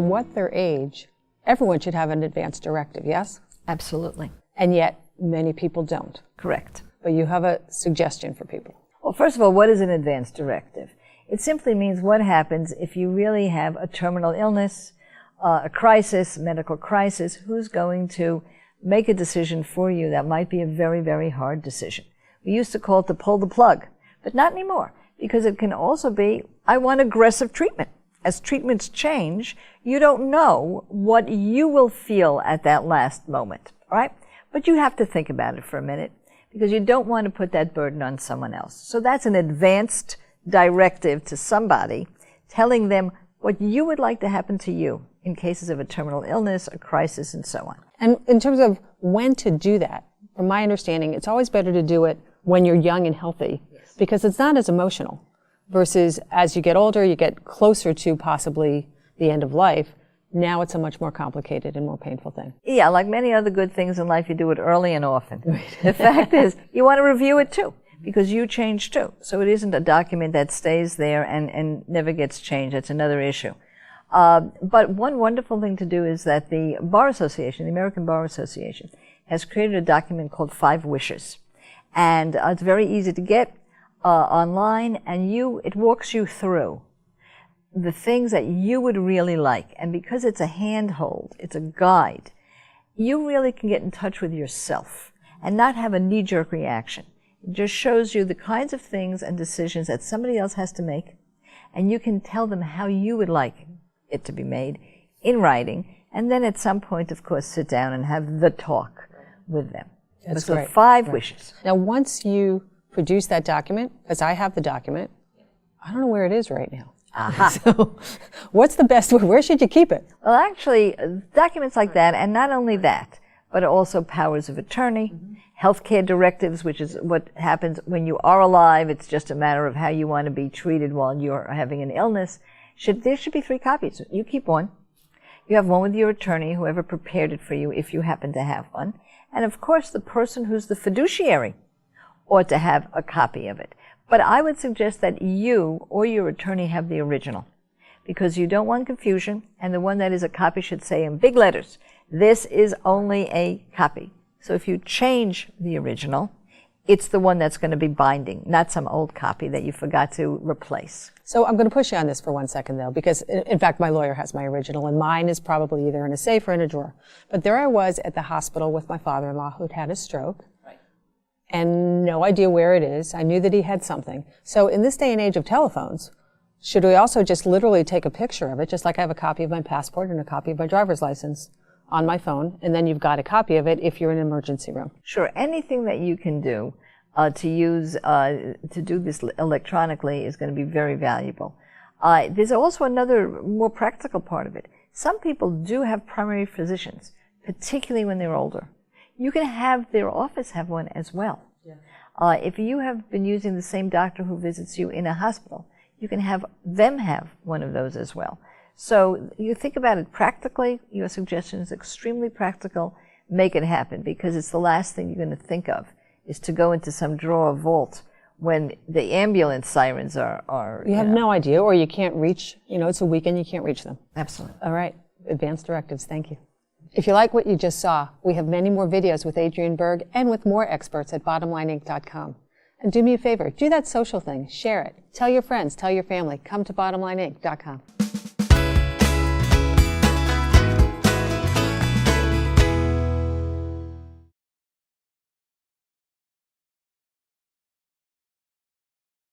what their age, everyone should have an advance directive, yes? Absolutely. And yet, many people don't. Correct. But you have a suggestion for people. Well, first of all, what is an advance directive? It simply means what happens if you really have a terminal illness, a crisis, medical crisis. Who's going to make a decision for you that might be a very, very hard decision? We used to call it to pull the plug, but not anymore, because it can also be, I want aggressive treatment. As treatments change, you don't know what you will feel at that last moment, all right? But you have to think about it for a minute, because you don't want to put that burden on someone else. So that's an advanced directive to somebody, telling them what you would like to happen to you in cases of a terminal illness, a crisis, and so on. And in terms of when to do that, from my understanding, it's always better to do it when you're young and healthy, yes, because it's not as emotional, versus as you get older, you get closer to possibly the end of life. Now it's a much more complicated and more painful thing. Yeah, like many other good things in life, you do it early and often. The fact is, you want to review it too, because you change too. So it isn't a document that stays there and never gets changed. That's another issue. But one wonderful thing to do is that the Bar Association, the American Bar Association, has created a document called 5 Wishes. And it's very easy to get online, and it walks you through the things that you would really like. And because it's a handhold, it's a guide, you really can get in touch with yourself and not have a knee-jerk reaction. It just shows you the kinds of things and decisions that somebody else has to make, and you can tell them how you would like it to be made in writing, and then at some point, of course, sit down and have the talk with them. That's so great. 5 wishes. Now, once you produce that document, because I have the document, I don't know where it is right now. Aha. So what's the best way? Where should you keep it? Well, actually, documents like that, and not only that, but also powers of attorney, healthcare directives, which is what happens when you are alive. It's just a matter of how you want to be treated while you're having an illness. There should be 3 copies. You keep one. You have one with your attorney, whoever prepared it for you, if you happen to have one. And of course, the person who's the fiduciary ought to have a copy of it. But I would suggest that you or your attorney have the original, because you don't want confusion, and the one that is a copy should say in big letters, this is only a copy. So if you change the original, it's the one that's going to be binding, not some old copy that you forgot to replace. So I'm going to push you on this for 1 second, though, because, in fact, my lawyer has my original, and mine is probably either in a safe or in a drawer. But there I was at the hospital with my father-in-law who'd had a stroke, and no idea where it is. I knew that he had something. So in this day and age of telephones, should we also just literally take a picture of it, just like I have a copy of my passport and a copy of my driver's license on my phone, and then you've got a copy of it if you're in an emergency room? Sure. Anything that you can do to do this electronically is going to be very valuable. There's also another more practical part of it. Some people do have primary physicians, particularly when they're older. You can have their office have one as well. Yeah. If you have been using the same doctor who visits you in a hospital, you can have them have one of those as well. So you think about it practically. Your suggestion is extremely practical. Make it happen, because it's the last thing you're going to think of is to go into some drawer vault when the ambulance sirens are you have no idea, or you can't reach, it's a weekend, you can't reach them. Absolutely. All right. Advanced directives. Thank you. If you like what you just saw, we have many more videos with Adriane Berg and with more experts at bottomlineinc.com. And do me a favor, do that social thing, share it, tell your friends, tell your family, come to bottomlineinc.com.